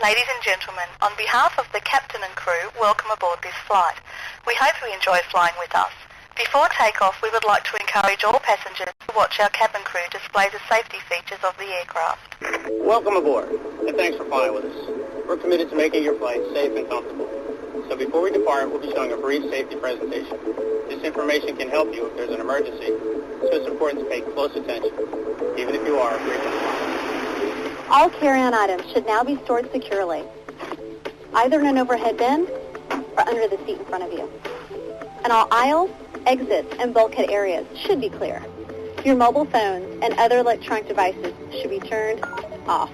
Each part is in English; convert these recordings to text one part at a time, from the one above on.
Ladies and gentlemen, on behalf of the captain and crew, welcome aboard this flight. We hope you enjoy flying with us. Before takeoff, we would like to encourage all passengers to watch our cabin crew display the safety features of the aircraft. Welcome aboard, and thanks for flying with us. We're committed to making your flight safe and comfortable. So before we depart, we'll be showing a brief safety presentation. This information can help you if there's an emergency, so it's important to pay close attention, even if you are a frequent flyer. All carry-on items should now be stored securely, either in an overhead bin or under the seat in front of you. And all aisles, exits, and bulkhead areas should be clear. Your mobile phones and other electronic devices should be turned off.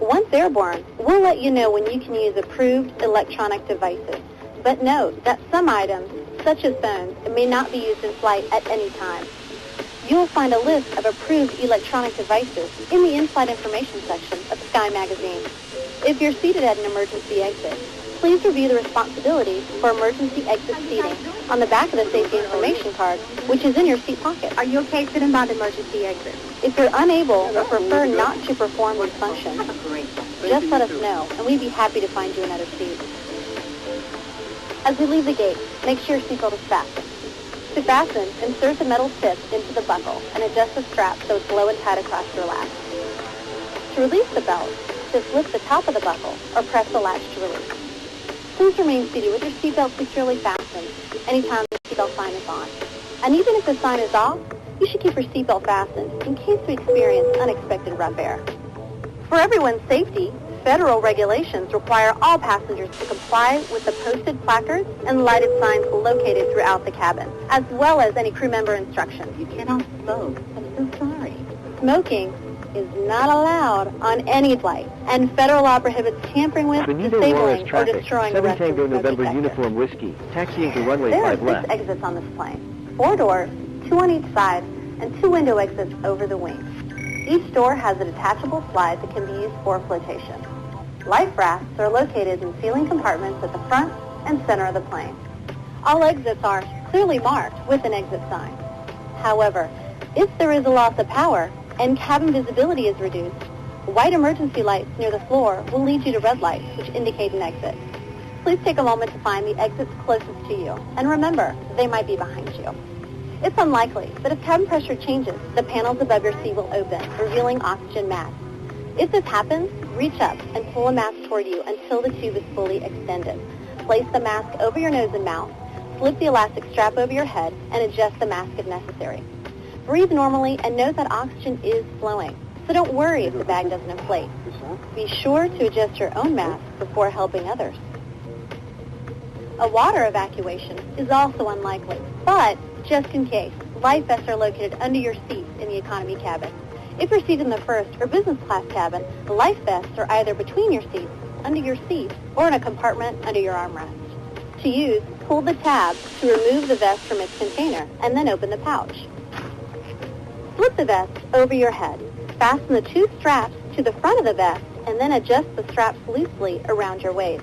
Once airborne, we'll let you know when you can use approved electronic devices. But note that some items, such as phones, may not be used in flight at any time. You'll find a list of approved electronic devices in the in-flight information section of Sky Magazine. If you're seated at an emergency exit, please review the responsibilities for emergency exit seating on the back of the safety information card, which is in your seat pocket. Are you okay sitting by the emergency exit? If you're unable or prefer not to perform this function, just let us know, and we'd be happy to find you another seat. As we leave the gate, make sure your seatbelt is fastened. To fasten, insert the metal tip into the buckle and adjust the strap so it's low and tight across your lap. To release the belt, just lift the top of the buckle or press the latch to release. Please remain seated with your seatbelt securely fastened anytime the seatbelt sign is on. And even if the sign is off, you should keep your seatbelt fastened in case we experience unexpected rough air. For everyone's safety, federal regulations require all passengers to comply with the posted placards and lighted signs located throughout the cabin, as well as any crew member instructions. You cannot smoke. I'm so sorry. Smoking is not allowed on any flight, and federal law prohibits tampering with, disabling, or destroying the rest of the November uniform whiskey, taxiing to runway 5 left. There are 6 left. exits on this plane, 4 doors, 2 on each side, and 2 window exits over the wings. Each door has a detachable slide that can be used for flotation. Life rafts are located in ceiling compartments at the front and center of the plane. All exits are clearly marked with an exit sign. However, if there is a loss of power and cabin visibility is reduced, white emergency lights near the floor will lead you to red lights, which indicate an exit. Please take a moment to find the exits closest to you, and remember, they might be behind you. It's unlikely, but if cabin pressure changes, the panels above your seat will open, revealing oxygen masks. If this happens, reach up and pull a mask toward you until the tube is fully extended. Place the mask over your nose and mouth, slip the elastic strap over your head, and adjust the mask if necessary. Breathe normally and note that oxygen is flowing, so don't worry if the bag doesn't inflate. Be sure to adjust your own mask before helping others. A water evacuation is also unlikely, but just in case, life vests are located under your seats in the economy cabin. If you're seated in the first or business class cabin, the life vests are either between your seats, under your seat, or in a compartment under your armrest. To use, pull the tab to remove the vest from its container and then open the pouch. Slip the vest over your head. Fasten the 2 straps to the front of the vest and then adjust the straps loosely around your waist.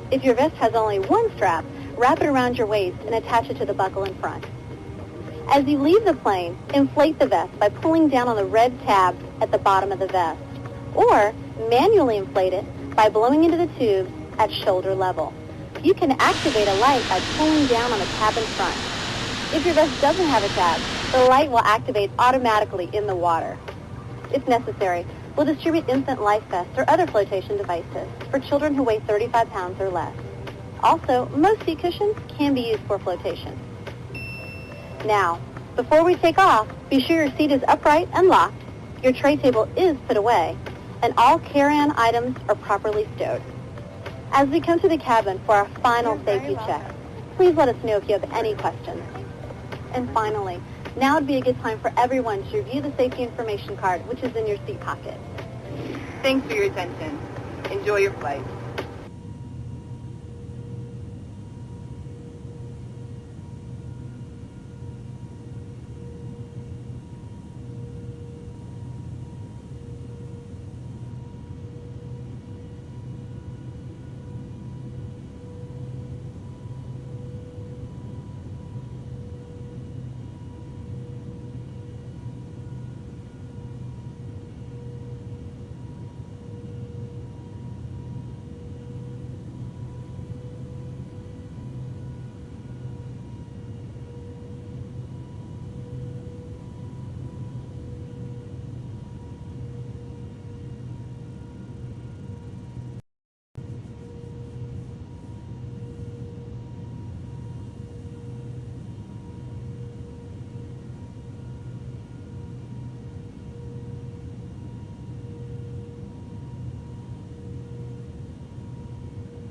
If your vest has only 1 strap, wrap it around your waist and attach it to the buckle in front. As you leave the plane, inflate the vest by pulling down on the red tab at the bottom of the vest, or manually inflate it by blowing into the tubes at shoulder level. You can activate a light by pulling down on the tab in front. If your vest doesn't have a tab, the light will activate automatically in the water. If necessary, we'll distribute infant life vests or other flotation devices for children who weigh 35 pounds or less. Also, most seat cushions can be used for flotation. Now, before we take off, be sure your seat is upright and locked, your tray table is put away, and all carry-on items are properly stowed. As we come to the cabin for our final safety check, please let us know if you have any questions. And finally, now would be a good time for everyone to review the safety information card, which is in your seat pocket. Thanks for your attention. Enjoy your flight.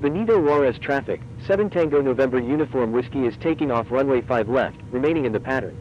Benito Juarez traffic, 7 Tango November Uniform Whiskey is taking off runway 5 left, remaining in the pattern.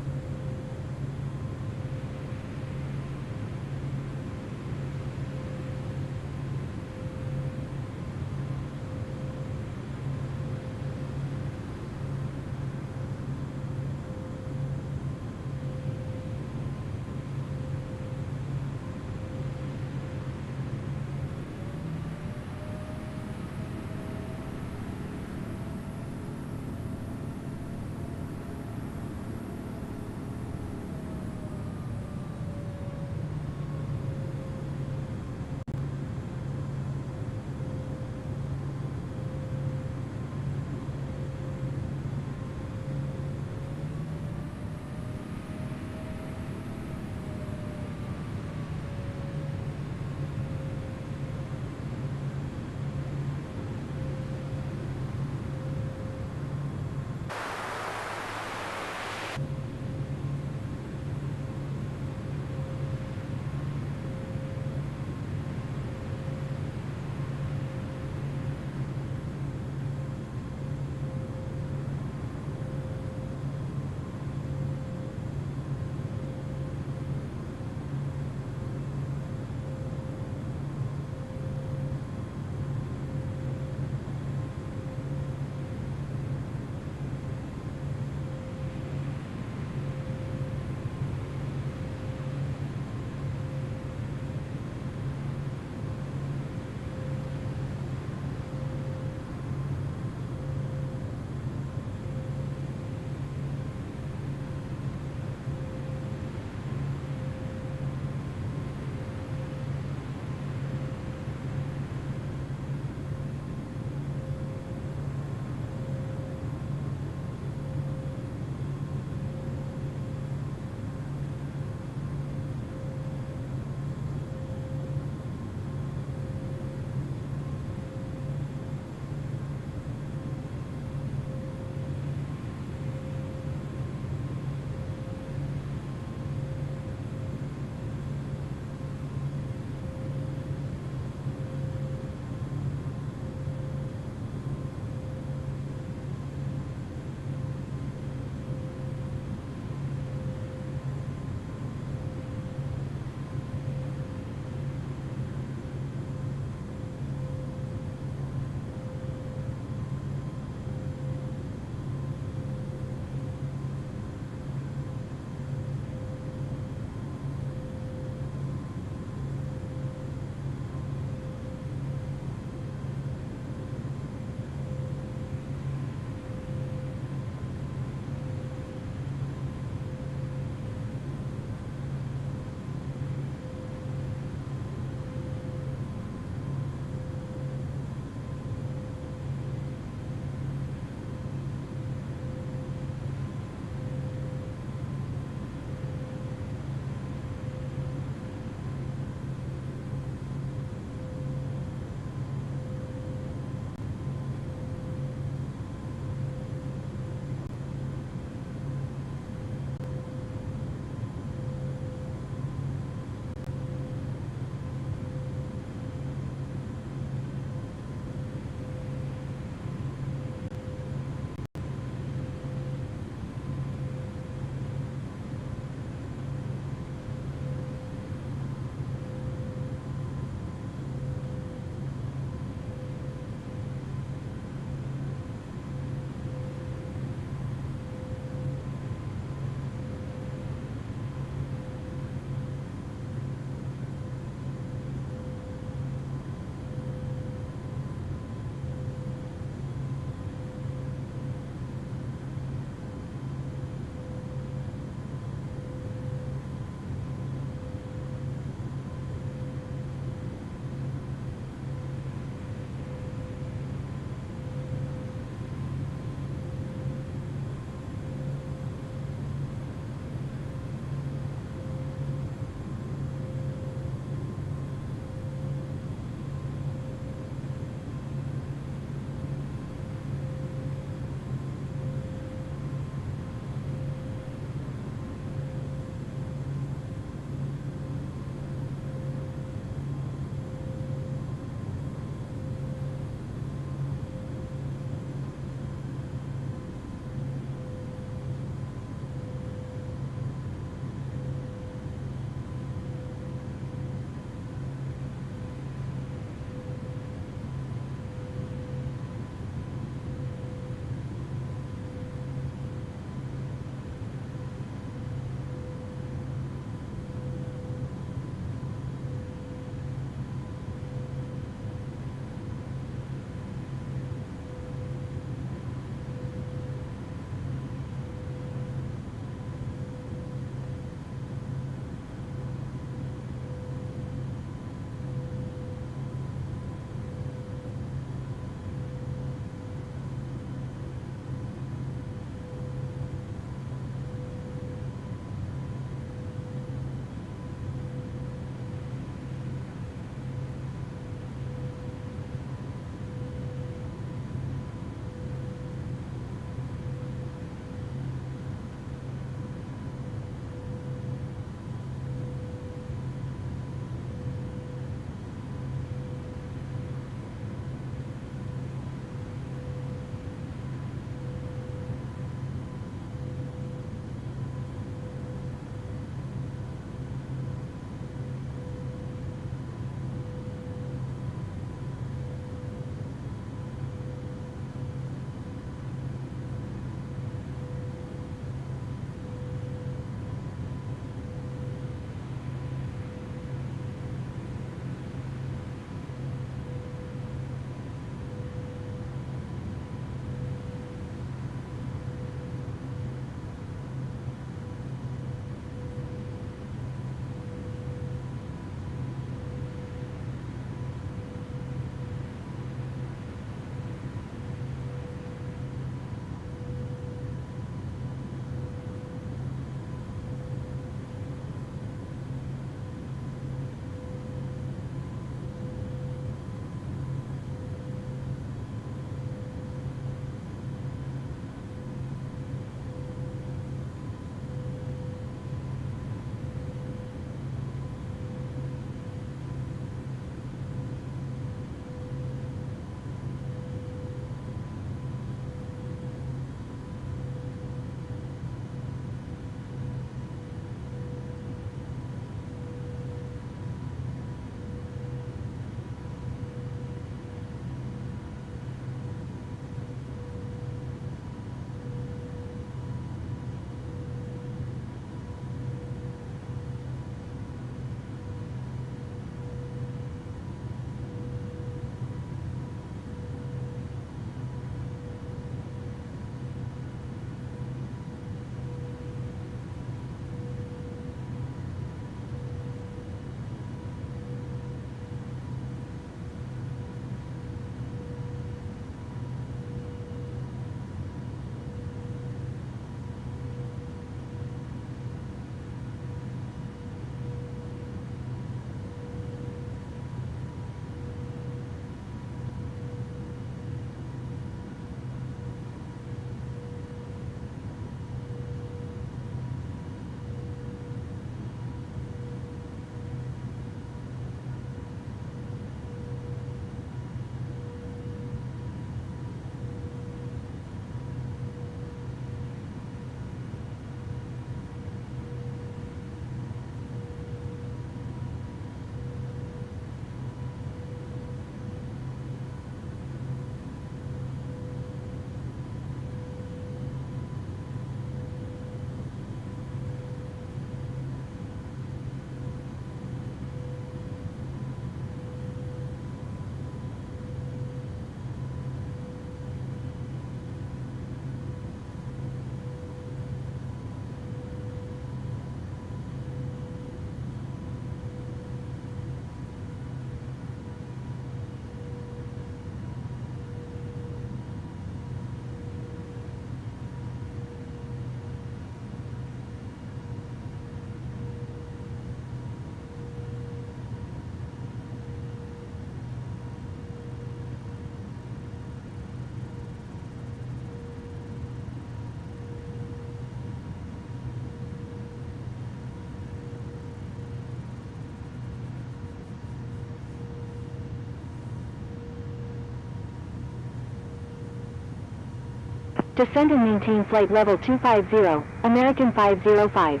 Descend and maintain flight level 250, American 505.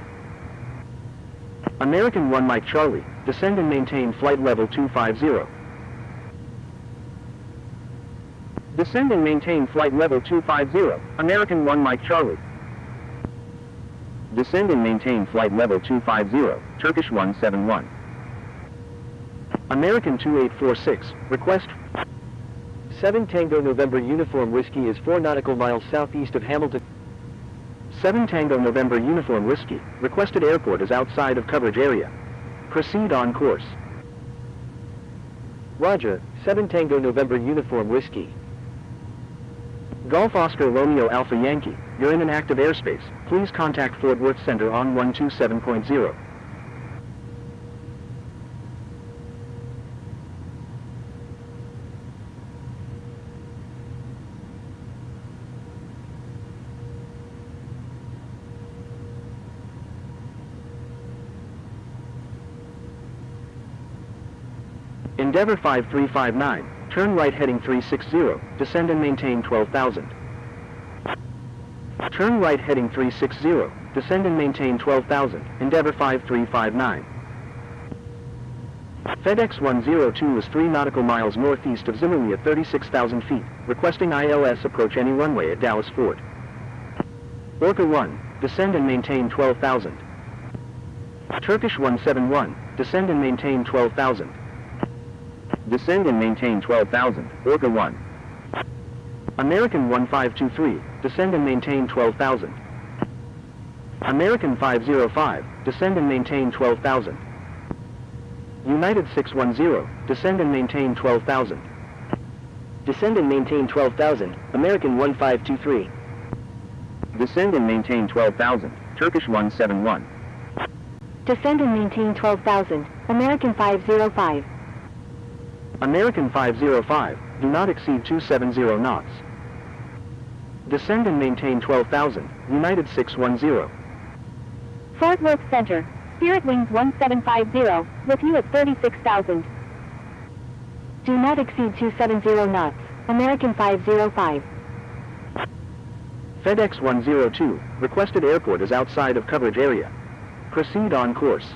American 1 Mike Charlie, descend and maintain flight level 250. Descend and maintain flight level 250, American 1 Mike Charlie. Descend and maintain flight level 250, Turkish 171. American 2846, request 7 Tango November Uniform Whiskey is 4 nautical miles southeast of Hamilton. 7 Tango November Uniform Whiskey, requested airport is outside of coverage area. Proceed on course. Roger, 7 Tango November Uniform Whiskey. Golf Oscar Romeo Alpha Yankee, you're in an active airspace. Please contact Fort Worth Center on 127.0. Endeavour 5359, turn right heading 360, descend and maintain 12,000. Turn right heading 360, descend and maintain 12,000, Endeavour 5359. FedEx 102 is 3 nautical miles northeast of Zimmerly at 36,000 feet, requesting ILS approach any runway at Dallas Fort. Orca 1, descend and maintain 12,000. Turkish 171, descend and maintain 12,000. Descend and maintain 12,000, Orca 1. American 1523, descend and maintain 12,000. American 505, descend and maintain 12,000. United 610, descend and maintain 12,000. Descend and maintain 12,000, American 1523. Descend and maintain 12,000, Turkish 171. Descend and maintain 12,000, American 505. American 505, do not exceed 270 knots. Descend and maintain 12,000, United 610. Fort Worth Center, Spirit Wings 1750, with you at 36,000. Do not exceed 270 knots, American 505. FedEx 102, requested airport is outside of coverage area. Proceed on course.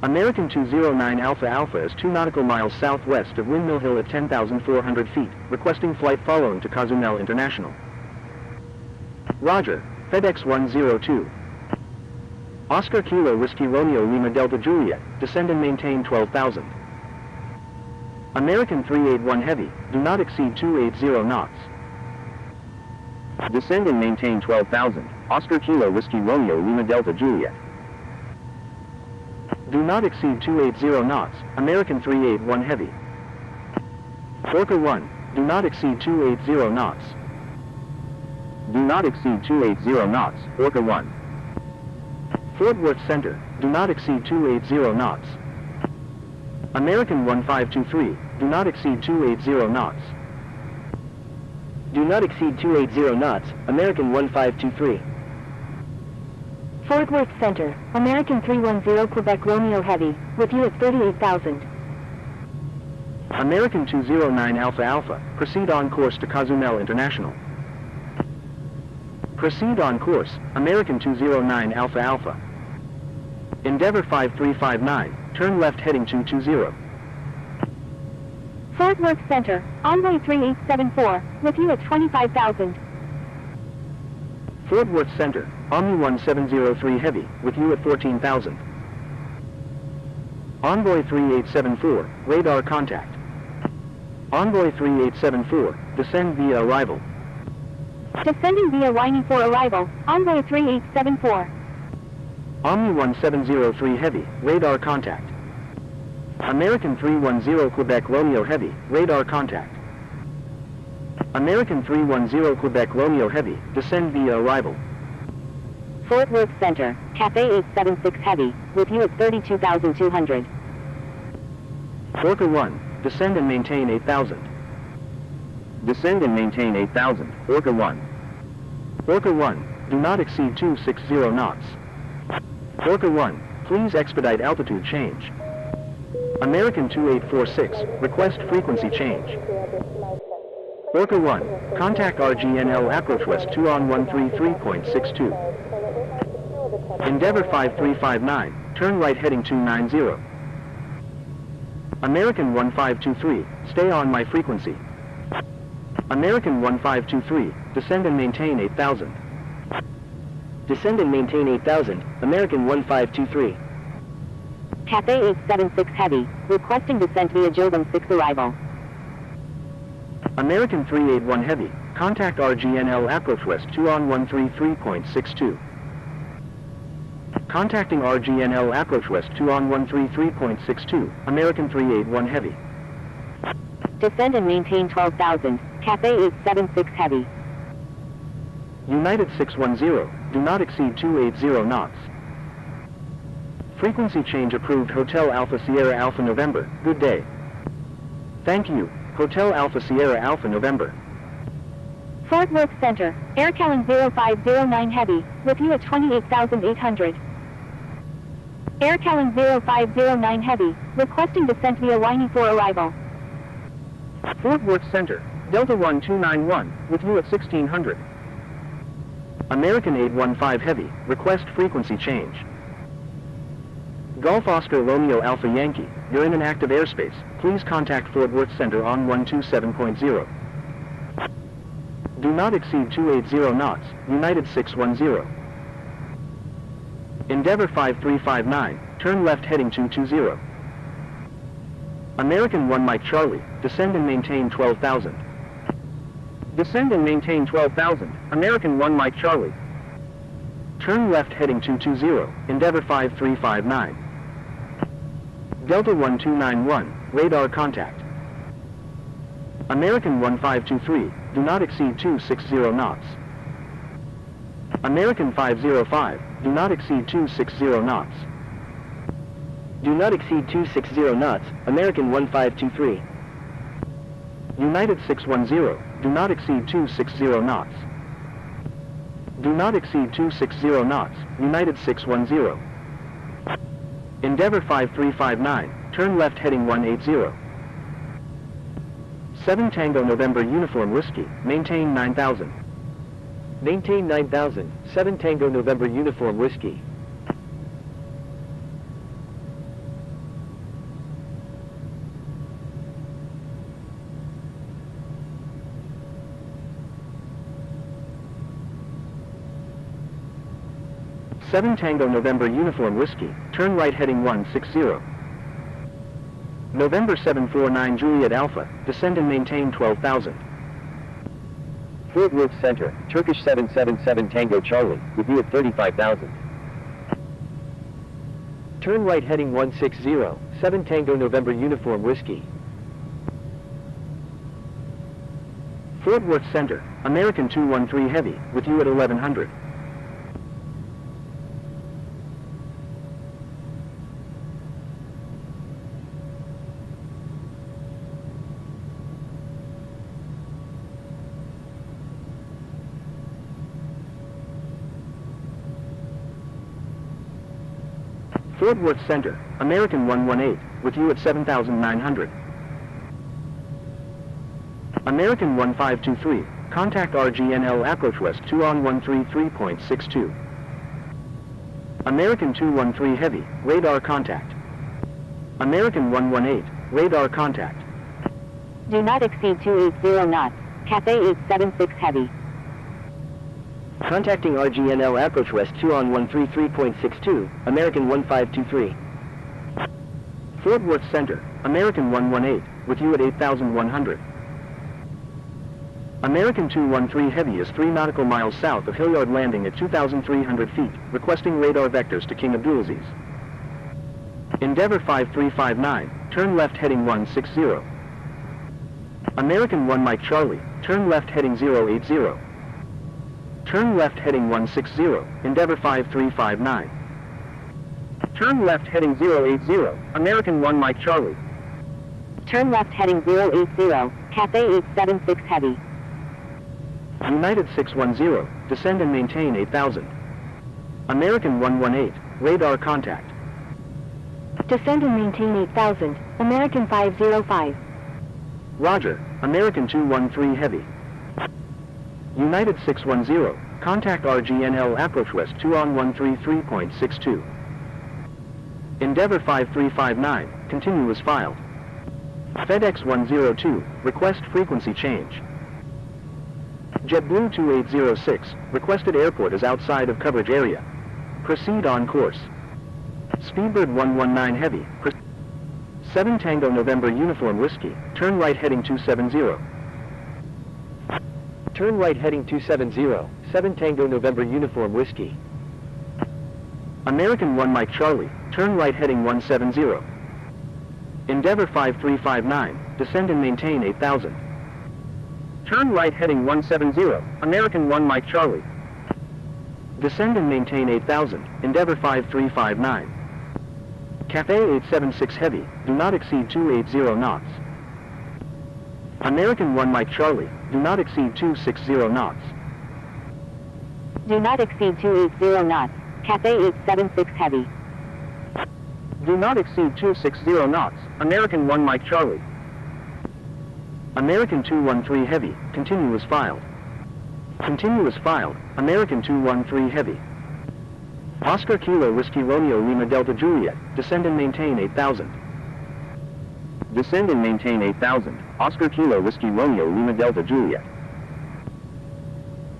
American 209 Alpha Alpha is 2 nautical miles southwest of Windmill Hill at 10,400 feet, requesting flight following to Cozumel International. Roger, FedEx 102. Oscar Kilo Whiskey Romeo Lima Delta Juliet, descend and maintain 12,000. American 381 Heavy, do not exceed 280 knots. Descend and maintain 12,000, Oscar Kilo Whiskey Romeo Lima Delta Juliet. Do not exceed 280 knots, American 381 Heavy. Orca 1, do not exceed 280 knots. Do not exceed 280 knots, Orca 1. Fort Worth Center, do not exceed 280 knots. American 1523, do not exceed 280 knots. Do not exceed 280 knots, American 1523. Fort Worth Center, American 310 Quebec Romeo Heavy, with you at 38,000. American 209 Alpha Alpha, proceed on course to Cozumel International. Proceed on course, American 209 Alpha Alpha. Endeavour 5359, turn left heading 220. Fort Worth Center, Envoy 3874, with you at 25,000. Fort Worth Center, Omni 1703 Heavy, with you at 14,000. Envoy 3874, radar contact. Envoy 3874, descend via arrival. Descending via lining for arrival, Envoy 3874. Omni 1703 Heavy, radar contact. American 310 Quebec Romeo Heavy, radar contact. American 310 Quebec Romeo Heavy, descend via arrival. Fort Worth Center, Cafe 876 Heavy, with you at 32,200. Orca 1, descend and maintain 8,000. Descend and maintain 8,000, Orca 1. Orca 1, do not exceed 260 knots. Orca 1, please expedite altitude change. American 2846, request frequency change. Orca 1, contact RGNL approach west 2 on 133.62. Endeavour 5359, turn right heading 290. American 1523, stay on my frequency. American 1523, descend and maintain 8000. Descend and maintain 8000, American 1523. Cathay 876 Heavy, requesting descent via Jobam 6 arrival. American 381 Heavy, contact RGNL approach west 2 on 133.62. Contacting RGNL approach west 2 on 133.62, American 381 Heavy. Descend and maintain 12,000, Cathay 876 Heavy. United 610, do not exceed 280 knots. Frequency change approved. Hotel Alpha Sierra Alpha November, good day. Thank you, Hotel Alpha Sierra Alpha November. Fort Worth Center, Air Callan 0509 Heavy, with you at 28,800. Air Callan 0509 Heavy, requesting descent via Winey for arrival. Fort Worth Center, Delta 1291, with you at 1600. American 815 Heavy, request frequency change. Golf Oscar Romeo Alpha Yankee, you're in an active airspace. Please contact Fort Worth Center on 127.0. Do not exceed 280 knots, United 610. Endeavour 5359, turn left heading 220. American 1 Mike Charlie, descend and maintain 12,000. Descend and maintain 12,000, American 1 Mike Charlie. Turn left heading 220, Endeavour 5359. Delta 1291, radar contact. American 1523, do not exceed 260 knots. American 505, do not exceed 260 knots. Do not exceed 260 knots, American 1523. United 610, do not exceed 260 knots. Do not exceed 260 knots, United 610. Endeavour 5359, turn left heading 180. 7 Tango November Uniform Whiskey, maintain 9000. Maintain 9000, 7 Tango November Uniform Whiskey. Seven Tango November Uniform Whiskey, turn right heading 160. November 749 Juliet Alpha, descend and maintain 12,000. Fort Worth Center, Turkish 777 Tango Charlie, with you at 35,000. Turn right heading 160, 7 Tango November Uniform Whiskey. Fort Worth Center, American 213 Heavy, with you at 1100. Fort Worth Center, American 118, with you at 7,900. American 1523, contact RGNL approach west 2 on 133.62. American 213 Heavy, radar contact. American 118, radar contact. Do not exceed 280 knots, Cathay 876 Heavy. Contacting RGNL approach west 2 on 133.62, American 1523. Fort Worth Center, American 118, with you at 8,100. American 213 Heavy is 3 nautical miles south of Hilliard Landing at 2,300 feet, requesting radar vectors to King Abdulaziz. Endeavour 5359, turn left heading 160. American 1 Mike Charlie, turn left heading 080. Turn left heading 160, Endeavour 5359. Turn left heading 080, American 1 Mike Charlie. Turn left heading 080, Cathay 876 Heavy. United 610, descend and maintain 8000. American 118, radar contact. Descend and maintain 8000, American 505. Roger, American 213 Heavy. United 610, contact RGNL approach west 2 on 133.62. Endeavor 5359, continue as filed. FedEx 102, request frequency change. JetBlue 2806, requested airport is outside of coverage area. Proceed on course. Speedbird 119 Heavy. 7 Tango November Uniform Whiskey, turn right heading 270. Turn right heading 270, 7 Tango November Uniform Whiskey. American 1 Mike Charlie, turn right heading 170. Endeavor 5359, descend and maintain 8000. Turn right heading 170, American 1 Mike Charlie. Descend and maintain 8000, Endeavor 5359. Cafe 876 Heavy, do not exceed 280 knots. American 1 Mike Charlie, do not exceed 260 knots. Do not exceed 280 knots. Cafe 876 Heavy. Do not exceed 260 knots. American 1 Mike Charlie. American 213 Heavy, continue as filed. Continue as filed, American 213 Heavy. Oscar Kilo Whiskey Romeo Lima Delta Juliet, descend and maintain 8000. Descend and maintain 8000, Oscar Kilo Whiskey Romeo Lima Delta Juliet.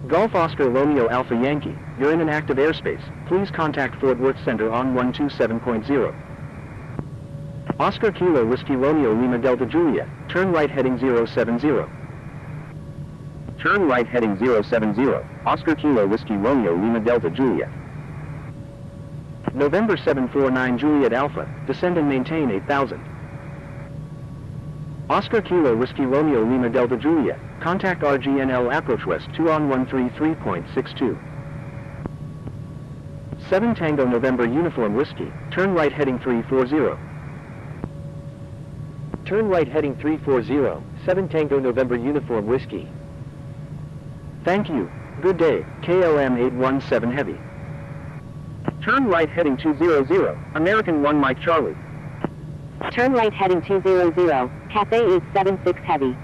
Golf Oscar Romeo Alpha Yankee, you're in an active airspace, please contact Fort Worth Center on 127.0. Oscar Kilo Whiskey Romeo Lima Delta Juliet, turn right heading 070. Turn right heading 070, Oscar Kilo Whiskey Romeo Lima Delta Juliet. November 749 Juliet Alpha, descend and maintain 8000. Oscar Kilo Whiskey Romeo Lima Delta Juliet, contact RGNL approach west 2 on 133.62. 7 Tango November Uniform Whiskey, turn right heading 340. Turn right heading 340, 7 Tango November Uniform Whiskey. Thank you, good day, KLM 817 Heavy. Turn right heading 200, American 1 Mike Charlie. Turn right heading 200, Cafe 876 Heavy.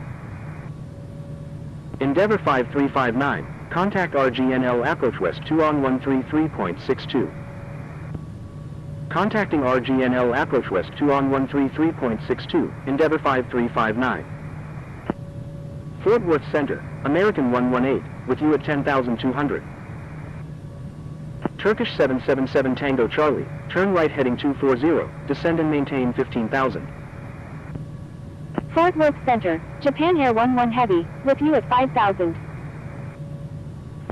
Endeavor 5359, contact RGNL approach west 2 on 133.62. Contacting RGNL approach west 2 on 133.62, Endeavor 5359. Fort Worth Center, American 118, with you at 10,200. Turkish 777 Tango Charlie, turn right heading 240, descend and maintain 15,000. Fort Worth Center, Japan Air 11 Heavy, with you at 5,000.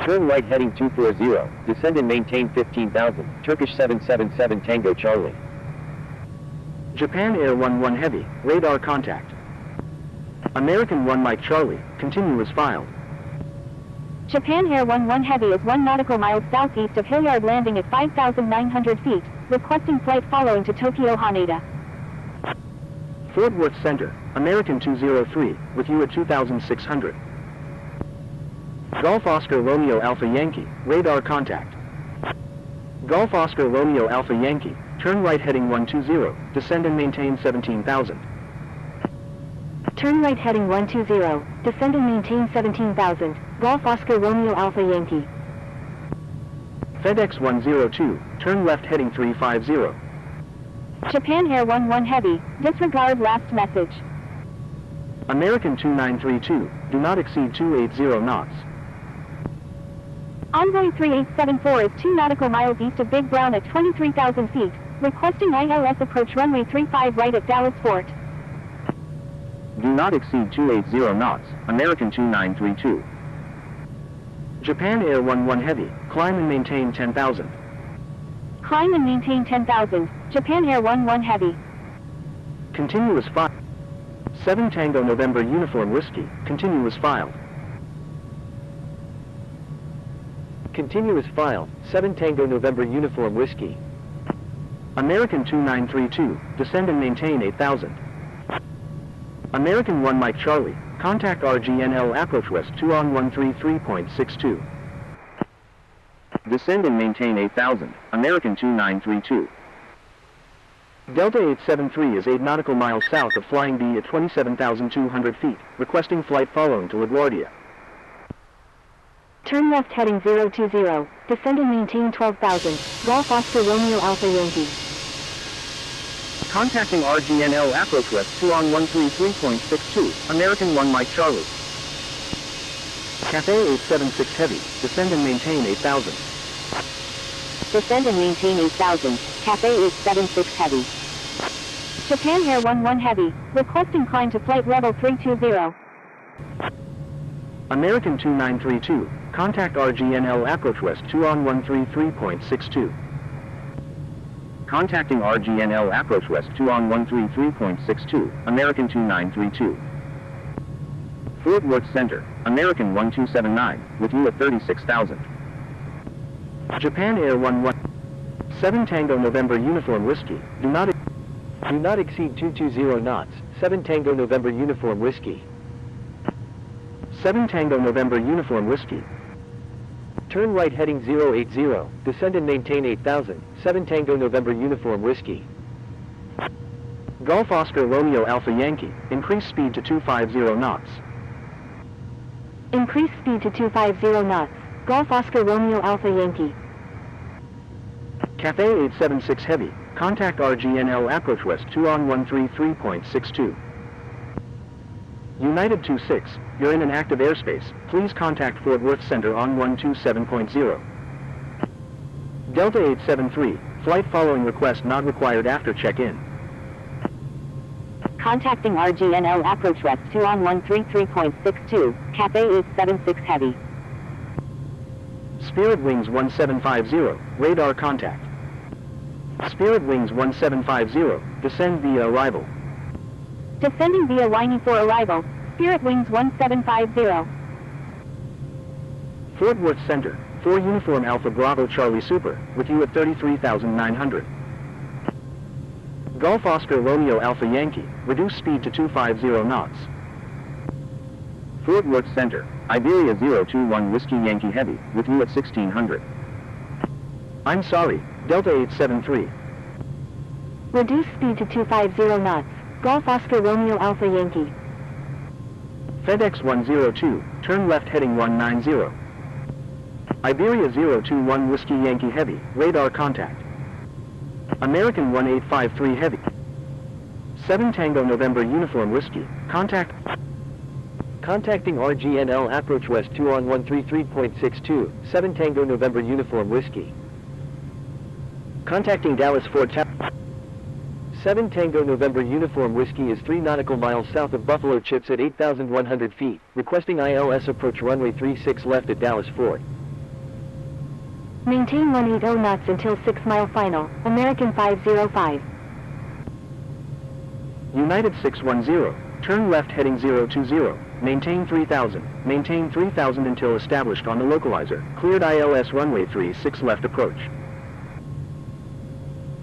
Turn right heading 240, descend and maintain 15,000, Turkish 777 Tango Charlie. Japan Air 11 Heavy, radar contact. American 1 Mike Charlie, continue as filed. Japan Air 11 Heavy is 1 nautical miles southeast of Hilliard landing at 5,900 feet, requesting flight following to Tokyo Haneda. Fort Worth Center, American 203, with you at 2,600. Golf Oscar Romeo Alpha Yankee, radar contact. Golf Oscar Romeo Alpha Yankee, turn right heading 120, descend and maintain 17,000. Turn right heading 120, descend and maintain 17,000, Golf Oscar Romeo Alpha Yankee. FedEx 102, turn left heading 350. Japan Air 11 Heavy, disregard last message. American 2932, do not exceed 280 knots. Envoy 3874 is 2 nautical miles east of Big Brown at 23,000 feet, requesting ILS approach runway 35 right at Dallas Fort. Do not exceed 280 knots, American 2932. Japan Air 11 Heavy, climb and maintain 10,000. Climb and maintain 10,000, Japan Air 11 Heavy. Continue as filed. 7 Tango November Uniform Whiskey, continue as filed. Continue as filed, 7 Tango November Uniform Whiskey. American 2932, descend and maintain 8000. American 1 Mike Charlie, contact RGNL approach west 2 on 133.62. Descend and maintain 8000, American 2932. Delta 873 is 8 nautical miles south of Flying B at 27,200 feet, requesting flight following to LaGuardia. Turn left heading 020, descend and maintain 12,000, Golf Oscar Romeo Alpha Yankee. Contacting RGNL approach west 2 on 133.62, American 1 Mike Charlie. Cafe 876 heavy, descend and maintain 8,000. Descend and maintain 8,000, Cafe 876 heavy. Japan Air 11 heavy, requesting climb to flight level 320. American 2932, contact RGNL approach west 2 on 133.62. Contacting RGNL approach west 2 on 133.62, American 2932. Fort Worth Center, American 1279, with you at 36,000. Japan Air 11, 7 Tango November Uniform Whiskey, do not exceed 220 knots, 7 Tango November Uniform Whiskey. 7 Tango November Uniform Whiskey. Turn right heading 080, descend and maintain 8,000, 7 Tango November Uniform Whiskey. Golf Oscar Romeo Alpha Yankee, increase speed to 250 knots. Increase speed to 250 knots, Golf Oscar Romeo Alpha Yankee. Cafe 876 Heavy, contact RGNL approach west 2 on 133.62. United 26, you're in an active airspace, please contact Fort Worth Center on 127.0. Delta 873, flight following request not required after check-in. Contacting RGNL approach west 2 on 133.62, Cafe 876 heavy. Spirit Wings 1750, radar contact. Spirit Wings 1750, descend via arrival. Descending via lining for arrival, Spirit Wings 1750. Fort Worth Center, 4 Uniform Alpha Bravo Charlie Super, with you at 33,900. Golf Oscar Romeo Alpha Yankee, reduce speed to 250 knots. Fort Worth Center, Iberia 021 Whiskey Yankee Heavy, with you at 1600. I'm sorry, Delta 873. Reduce speed to 250 knots, Golf Oscar Romeo Alpha Yankee. FedEx 102, turn left heading 190. Iberia 021 Whiskey Yankee Heavy, radar contact. American 1853 Heavy. 7 Tango November Uniform Whiskey, contacting RGNL approach west 2 on 133.62, 7 Tango November Uniform Whiskey. Contacting Dallas Fort Tower. 7 Tango November Uniform Whiskey is 3 nautical miles south of Buffalo Chips at 8,100 feet, requesting ILS approach runway 36 left at Dallas Fort. Maintain 180 knots until 6 mile final, American 505. United 610, turn left heading 020, maintain 3,000, maintain 3,000 until established on the localizer, cleared ILS runway 36 left approach.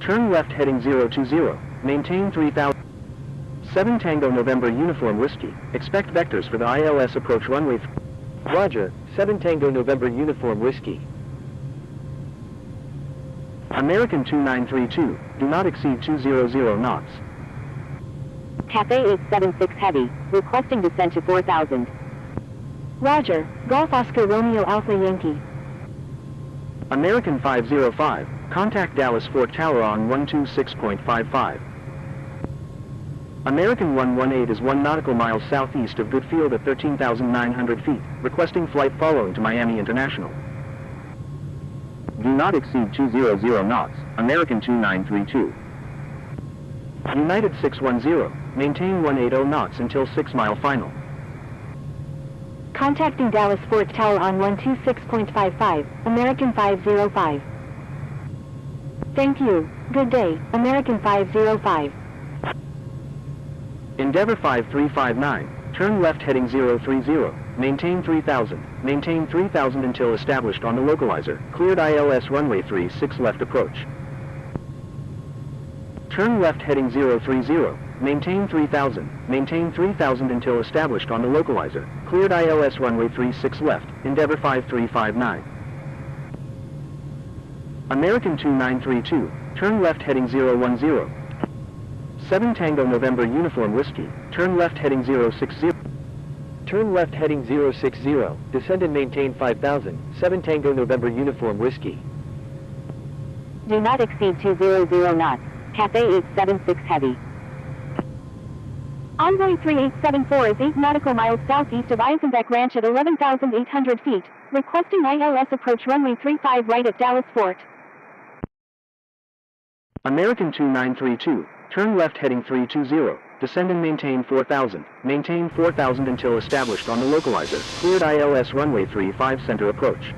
Turn left heading 020, maintain 3,000. 7 Tango November Uniform Whiskey, expect vectors for the ILS approach runway. Roger, 7 Tango November Uniform Whiskey. American 2932, do not exceed 200 knots. Cafe 876 Heavy, requesting descent to 4,000. Roger, Golf Oscar Romeo Alpha Yankee. American 505, contact Dallas Fort Tower on 126.55. American 118 is 1 nautical mile southeast of Goodfield at 13,900 feet, requesting flight following to Miami International. Do not exceed 200 knots, American 2932. United 610, maintain 180 knots until 6 mile final. Contacting Dallas Fort Tower on 126.55, American 505. Thank you, good day, American 505. Endeavor 5359, turn left heading 030, maintain 3,000 until established on the localizer, cleared ILS runway 36 left approach. Turn left heading 030, maintain 3,000 until established on the localizer, cleared ILS runway 36 left, Endeavor 5359. American 2932, turn left heading 010. 7 Tango November Uniform Whiskey, turn left heading 060. Turn left heading 060, descend and maintain 5,000, 7 Tango November Uniform Whiskey. Do not exceed 200 knots, Cathay 876 Heavy. Envoy 3874 is 8 nautical miles southeast of Eisenbeck Ranch at 11,800 feet, requesting ILS approach runway 35 right at Dallas Fort. American 2932, turn left heading 320, descend and maintain 4,000, maintain 4,000 until established on the localizer, cleared ILS runway 35 center approach.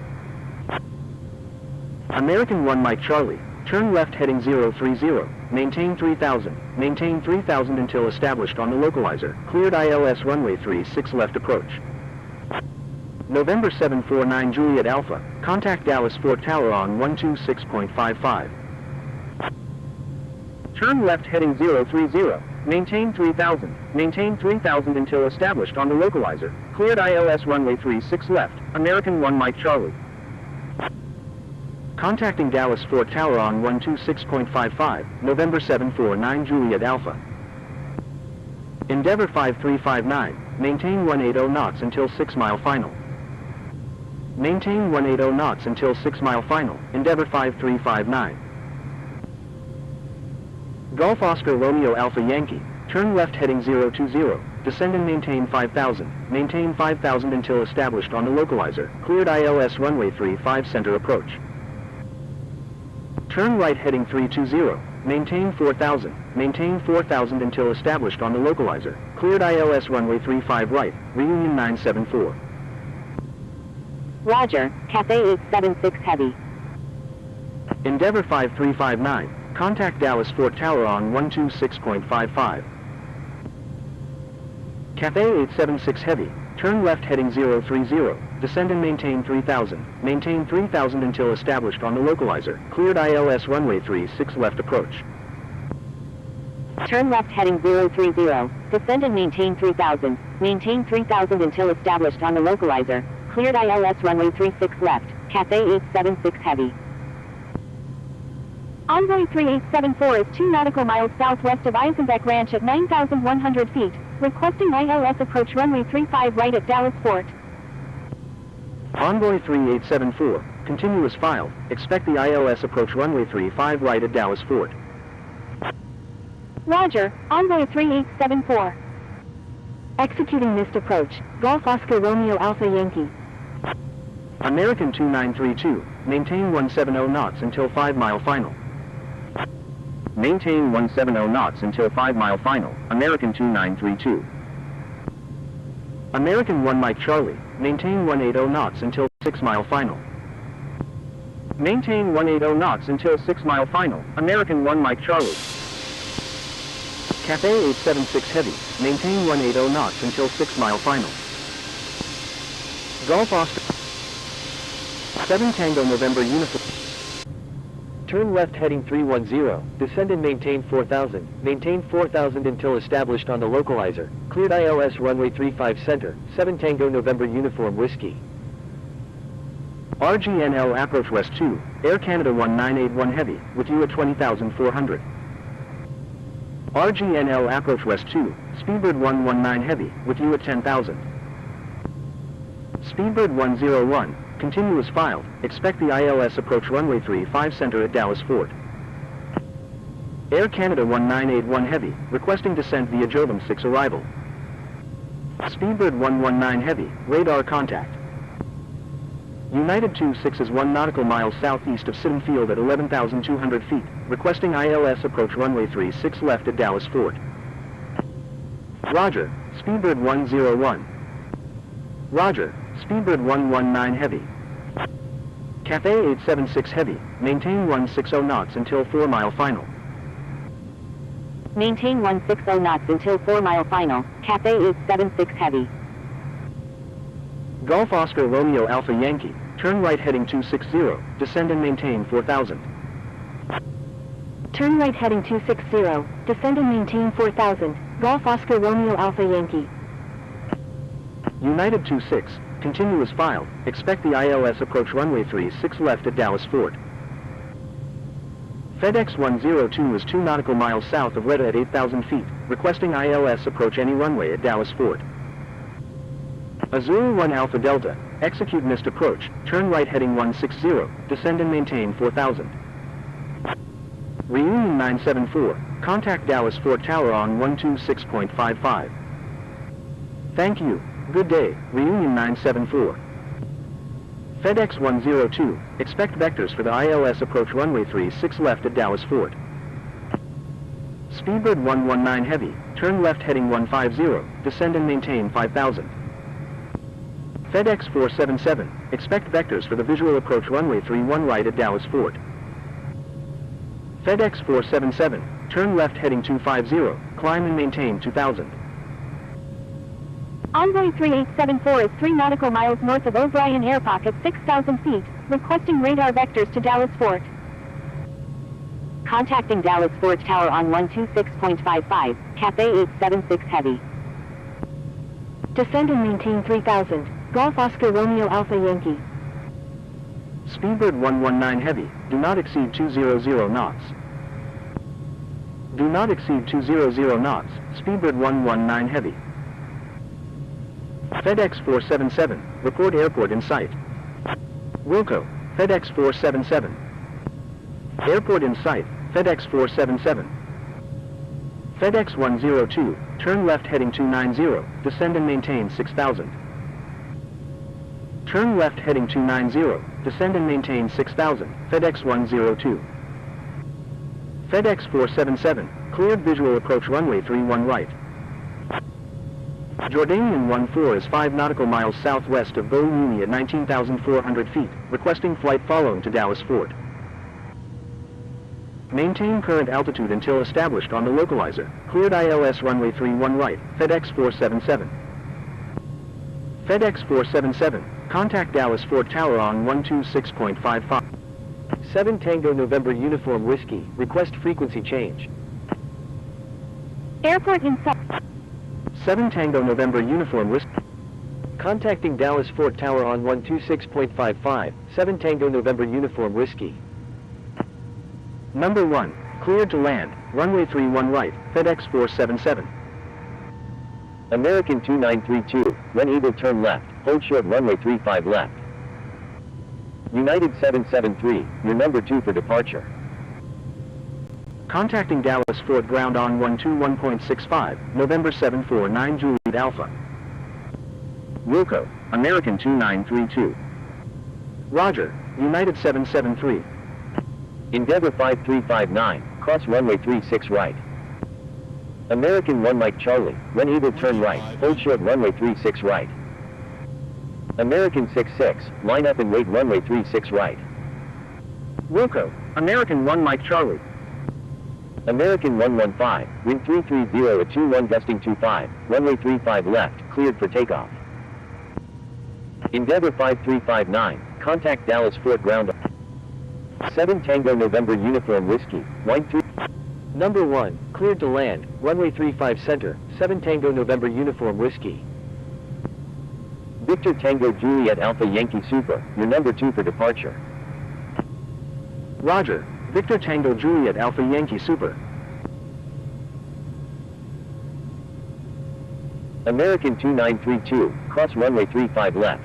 American 1 Mike Charlie, turn left heading 030, maintain 3,000, maintain 3,000 until established on the localizer, cleared ILS runway 36 left approach. November 749 Juliet Alpha, contact Dallas Fort Tower on 126.55. Turn left heading 030, maintain 3,000, maintain 3,000 until established on the localizer, cleared ILS runway 36 left, American 1 Mike Charlie. Contacting Dallas Fort Tower on 126.55, November 749 Juliet Alpha. Endeavor 5359, maintain 180 knots until 6 mile final. Maintain 180 knots until 6 mile final, Endeavor 5359. Golf Oscar Romeo Alpha Yankee, turn left heading 020, descend and maintain 5,000, maintain 5,000 until established on the localizer, cleared ILS runway 35 center approach. Turn right heading 320, maintain 4,000, maintain 4,000 until established on the localizer, cleared ILS runway 35 right, Reunion 974. Roger, Cathay 876 Heavy. Endeavor 5359, contact Dallas Fort Tower on 126.55. Cathay 876 Heavy, turn left heading 030, descend and maintain 3,000, maintain 3,000 until established on the localizer, cleared ILS runway 36 left approach. Turn left heading 030, descend and maintain 3,000, maintain 3,000 until established on the localizer, cleared ILS runway 36 left, Cathay 876 Heavy. Envoy 3874 is 2 nautical miles southwest of Eisenbeck Ranch at 9,100 feet, requesting ILS approach runway 35 right at Dallas Fort. Envoy 3874, continuous file, expect the ILS approach runway 35 right at Dallas Fort. Roger, Envoy 3874. Executing missed approach, Golf Oscar Romeo Alpha Yankee. American 2932, maintain 170 knots until 5 mile final. Maintain 170 knots until 5 mile final, American 2932. American 1 Mike Charlie, maintain 180 knots until 6 mile final. Maintain 180 knots until 6 mile final, American 1 Mike Charlie. Cathay 876 Heavy, maintain 180 knots until 6 mile final. Golf Oscar 7 Tango November Uniform. Turn left heading 310, descend and maintain 4,000, maintain 4,000 until established on the localizer, cleared ILS runway 35 center, 7 Tango November Uniform Whiskey. RGNL approach west 2, Air Canada 1981 Heavy, with you at 20,400. RGNL approach west 2, Speedbird 119 Heavy, with you at 10,000. Speedbird 101, continuous filed, expect the ILS approach runway 35 center at Dallas Fort. Air Canada 1981 Heavy, requesting descent via Jovem 6 arrival. Speedbird 119 Heavy, radar contact. United 26 is 1 nautical miles southeast of Sidham Field at 11,200 feet, requesting ILS approach runway 36 left at Dallas Fort. Roger, Speedbird 101. Roger, Speedbird 119 Heavy. Cathay 876 Heavy, maintain 160 knots until 4 mile final. Maintain 160 knots until 4 mile final, Cathay 876 Heavy. Golf Oscar Romeo Alpha Yankee, turn right heading 260, descend and maintain 4,000. Turn right heading 260, descend and maintain 4,000, Golf Oscar Romeo Alpha Yankee. United 26, continuous file, expect the ILS approach runway 36 left at Dallas Fort. FedEx 102 is 2 nautical miles south of Letta at 8,000 feet, requesting ILS approach any runway at Dallas Fort. Azul 1 Alpha Delta, execute missed approach, turn right heading 160, descend and maintain 4,000. Reunion 974, contact Dallas Fort Tower on 126.55. Thank you, good day, Reunion 974. FedEx 102, expect vectors for the ILS approach runway 36 left at Dallas Fort. Speedbird 119 Heavy, turn left heading 150, descend and maintain 5,000. FedEx 477, expect vectors for the visual approach runway 31 right at Dallas Fort. FedEx 477, turn left heading 250, climb and maintain 2,000. Envoy 3874 is 3 nautical miles north of O'Brien Airpark at 6,000 feet, requesting radar vectors to Dallas Fort. Contacting Dallas Fort Tower on 126.55, Cathay 876 Heavy. Descend and maintain 3,000, Golf Oscar Romeo Alpha Yankee. Speedbird 119 Heavy, do not exceed 200 knots. Do not exceed 200 knots, Speedbird 119 Heavy. FedEx 477, report airport in sight. Wilco, FedEx 477. Airport in sight, FedEx 477. FedEx 102, turn left heading 290, descend and maintain 6,000. Turn left heading 290, descend and maintain 6,000, FedEx 102. FedEx 477, cleared visual approach runway 31 right. Jordanian 14 is 5 nautical miles southwest of Bo-Uni at 19,400 feet, requesting flight following to Dallas Fort. Maintain current altitude until established on the localizer, cleared ILS runway 31 right, FedEx 477. FedEx 477, contact Dallas Fort Tower on 126.55. 7 Tango November Uniform Whiskey, request frequency change. Airport in sight. 7 Tango November Uniform Whiskey. Contacting Dallas Fort Tower on 126.55, 7 Tango November Uniform Whiskey. Number 1, cleared to land, runway 31 right, FedEx 477. American 2932, when able turn left, hold short runway 35 left. United 773, your number 2 for departure. Contacting Dallas Fort ground on 121.65, November 749 Juliet Alpha. Wilco, American 2932. Roger, United 773. Endeavor 5359, cross runway 36 right. American 1 Mike Charlie, when able turn right, hold short runway 36 right. American 66, line up and wait runway 36 right. Wilco, American 1 Mike Charlie. American 115, wind 330 at 21 gusting 25, runway 35 left, cleared for takeoff. Endeavor 5359, contact Dallas Fort ground. 7 Tango November Uniform Whiskey, wind 3. Number 1, cleared to land, runway 35 center, 7 Tango November Uniform Whiskey. Victor Tango Juliet Alpha Yankee Super, your number 2 for departure. Roger, Victor Tango Juliet Alpha Yankee Super. American 2932, cross runway 35 left.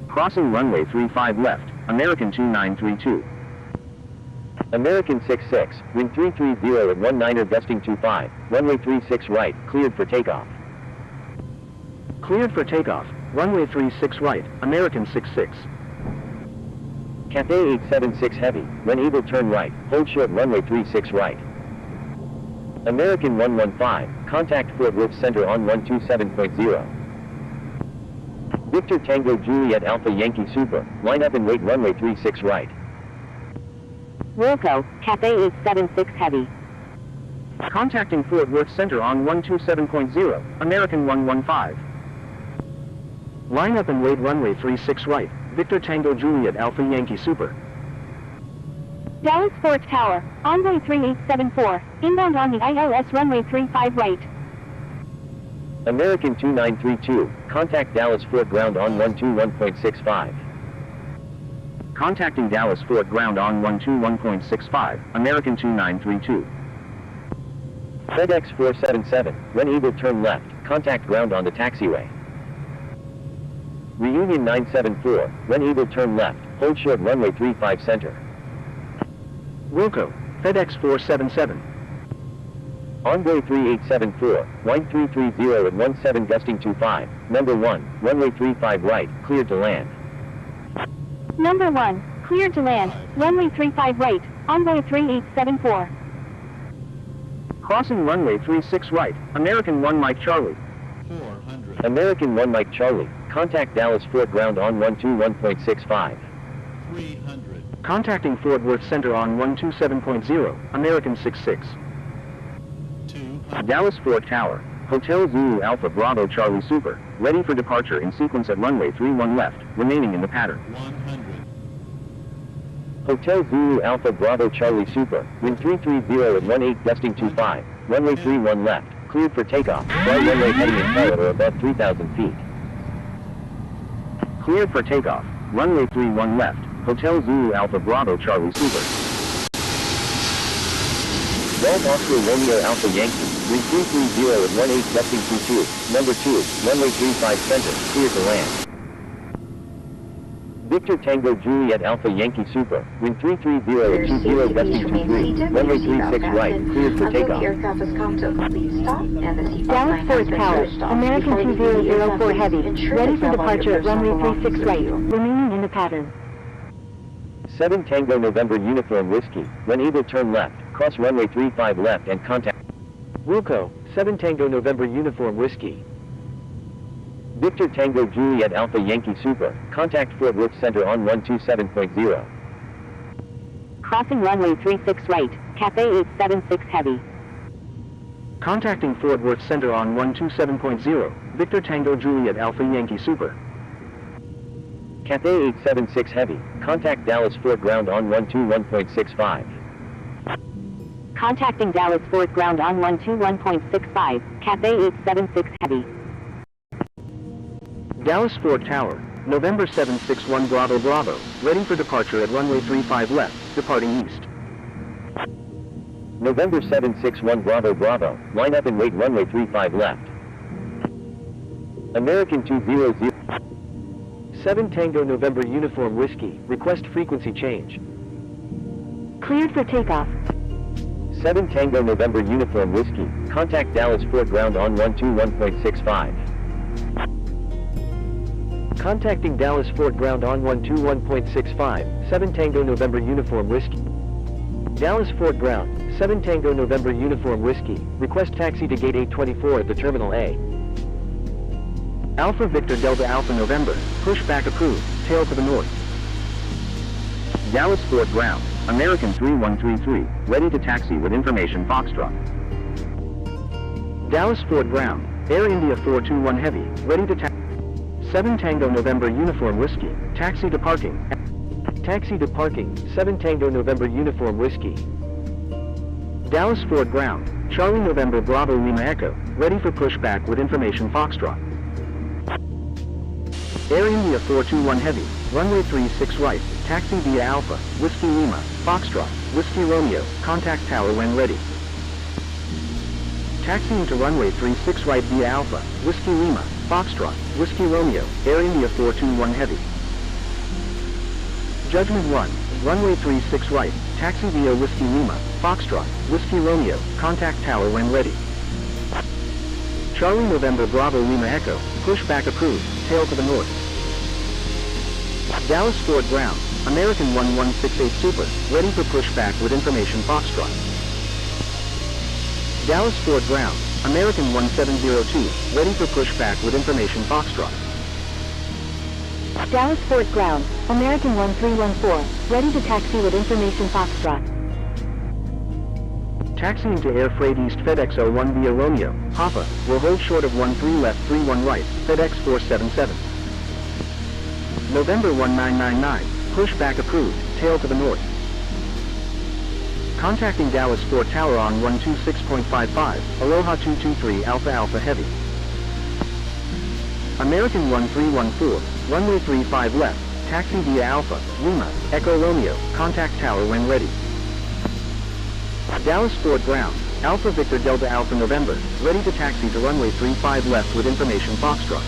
Crossing runway 35 left, American 2932. American 66, wind 330 at 19er gusting 25, runway 36 right, cleared for takeoff. Cleared for takeoff, runway 36 right, American 66. Cathay 876 Heavy, when able turn right, hold short runway 36 right. American 115, contact Fort Worth Center on 127.0. Victor Tango Juliet Alpha Yankee Super, line up and wait runway 36 right. Wilco, Cathay 876 Heavy. Contacting Fort Worth Center on 127.0, American 115. Line up and wait runway 36 right, Victor Tango Juliet Alpha Yankee Super. Dallas Fort Tower, Envoy 3874, inbound on the ILS runway 35 right. American 2932, contact Dallas Fort ground on 121.65. Contacting Dallas Fort Ground on 121.65, American 2932. FedEx 477, when able turn left, contact ground on the taxiway. Reunion 974, when able turn left, hold short runway 35 center. Wilco, FedEx 477. Envoy 3874, wind 330 at 17 gusting 25, number 1, runway 35 right, cleared to land. Number 1, cleared to land, runway 35 right, Envoy 3874. Crossing runway 36 right, American 1 Mike Charlie. 400. American 1 Mike Charlie, contact Dallas Fort Ground on 121.65. 300. Contacting Fort Worth Center on 127.0, American 66. 200. Dallas Fort Tower, Hotel Zulu Alpha Bravo Charlie Super, ready for departure in sequence at runway 31 left, remaining in the pattern. 100. Hotel Zulu Alpha Bravo Charlie Super, wind 330 at 18 gusting 25, runway 31 left, cleared for takeoff, fly runway heading in pilot or above 3,000 feet. Cleared for takeoff, runway 31 left, Hotel Zulu Alpha Bravo Charlie Super. Golf Oscar Romeo Alpha Yankee, wind 330 at 18 gusting 22, number 2, runway 35 center, cleared to land. Victor Tango Juliet Alpha Yankee Super, wind 330 at 20 gusting 23, runway 36 right, cleared for takeoff. Dallas Fort Tower, American 2004 Heavy, ready for departure at runway 36 right, remaining in the pattern. 7 Tango November Uniform Whiskey, when able turn left, cross runway 35 left and contact. Wilco, 7 Tango November Uniform Whiskey. Victor Tango Juliet Alpha Yankee Super, contact Fort Worth Center on 127.0. Crossing runway 36 right, Cathay 876 Heavy. Contacting Fort Worth Center on 127.0, Victor Tango Juliet Alpha Yankee Super. Cathay 876 Heavy, contact Dallas Fort Ground on 121.65. Contacting Dallas Fort Ground on 121.65, Cathay 876 Heavy. Dallas Fort Tower, November 761 Bravo Bravo, ready for departure at runway 35 left, departing east. November 761 Bravo Bravo, line up and wait runway 35 left. American 200. 7 Tango November Uniform Whiskey, request frequency change. Cleared for takeoff. 7 Tango November Uniform Whiskey, contact Dallas Fort Ground on 121.65. Contacting Dallas Fort Ground on 121.65, 7 Tango November Uniform Whiskey. Dallas Fort Ground, 7 Tango November Uniform Whiskey, request taxi to gate 824 at the Terminal A. Alpha Victor Delta Alpha November, pushback approved, tail to the north. Dallas Fort Ground, American 3133, ready to taxi with information Foxtrot. Dallas Fort Ground, Air India 421 Heavy, ready to taxi. 7 Tango November Uniform Whiskey, taxi to parking. Taxi to parking, 7 Tango November Uniform Whiskey. Dallas Fort Ground, Charlie November Bravo Lima Echo, ready for pushback with information Foxtrot. Air India 421 Heavy, runway 36 right, taxi via Alpha, Whiskey Lima, Foxtrot, Whiskey Romeo, contact tower when ready. Taxiing to runway 36 right via Alpha, Whiskey Lima, Foxtrot, Whiskey Romeo, Air India 421 Heavy. Judgment 1, runway 36 right, taxi via Whiskey Lima, Foxtrot, Whiskey Romeo, contact tower when ready. Charlie November Bravo Lima Echo, pushback approved, tail to the north. Dallas Fort Ground, American 1168 Super, ready for pushback with information Foxtrot. Dallas Fort Ground, American 1702, ready for pushback with information Foxtrot. Dallas Fort Ground, American 1314, ready to taxi with information Foxtrot. Taxiing to Air Freight East FedEx 01 via Romeo, Papa, will hold short of 13 left 31 right, FedEx 477. November 1999, pushback approved, tail to the north. Contacting Dallas Fort Tower on 126.55, Aloha 223 Alpha Alpha Heavy. American 1314, runway 35 left, Taxi via Alpha, Lima, Echo Romeo, contact tower when ready. Dallas Fort Ground, Alpha Victor Delta Alpha November, ready to taxi to runway 35 left with information Foxtrot.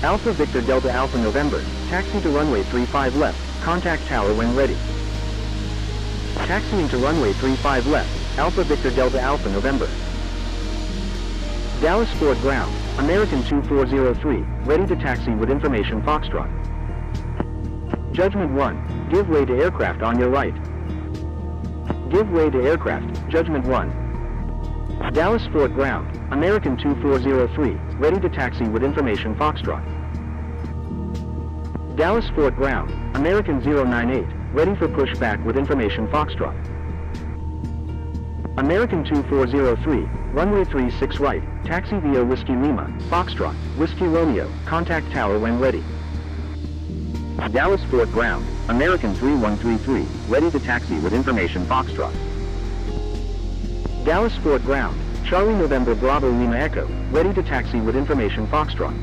Alpha Victor Delta Alpha November, taxi to runway 35 left, contact tower when ready. Taxiing to runway 35 left, Alpha Victor Delta Alpha November. Dallas Fort Ground, American 2403, ready to taxi with information Foxtrot. Judgment 1, give way to aircraft on your right. Give way to aircraft, Judgment 1. Dallas Fort Ground, American 2403, ready to taxi with information Foxtrot. Dallas Fort Ground, American 098, ready for pushback with information Foxtrot. American 2403, runway 36 right, taxi via Whiskey Lima, Foxtrot, Whiskey Romeo, contact tower when ready. Dallas Fort Ground, American 3133, ready to taxi with information Foxtrot. Dallas Fort Ground, Charlie November Bravo Lima Echo, ready to taxi with information Foxtrot.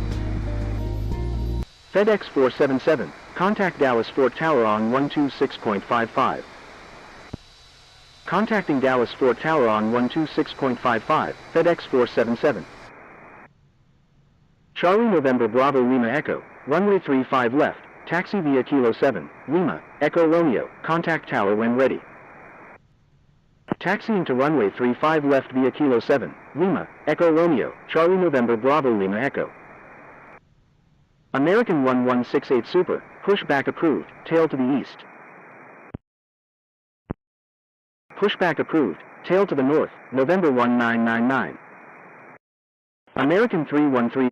FedEx 477, contact Dallas Fort Tower on 126.55. Contacting Dallas Fort Tower on 126.55, FedEx 477. Charlie November Bravo Lima Echo, runway 35 left, taxi via Kilo 7, Lima, Echo Romeo, contact tower when ready. Taxiing to runway 35 left via Kilo 7, Lima, Echo Romeo, Charlie November Bravo Lima Echo. American 1168 Super, pushback approved, tail to the east. Pushback approved, tail to the north, November 1999. American 313.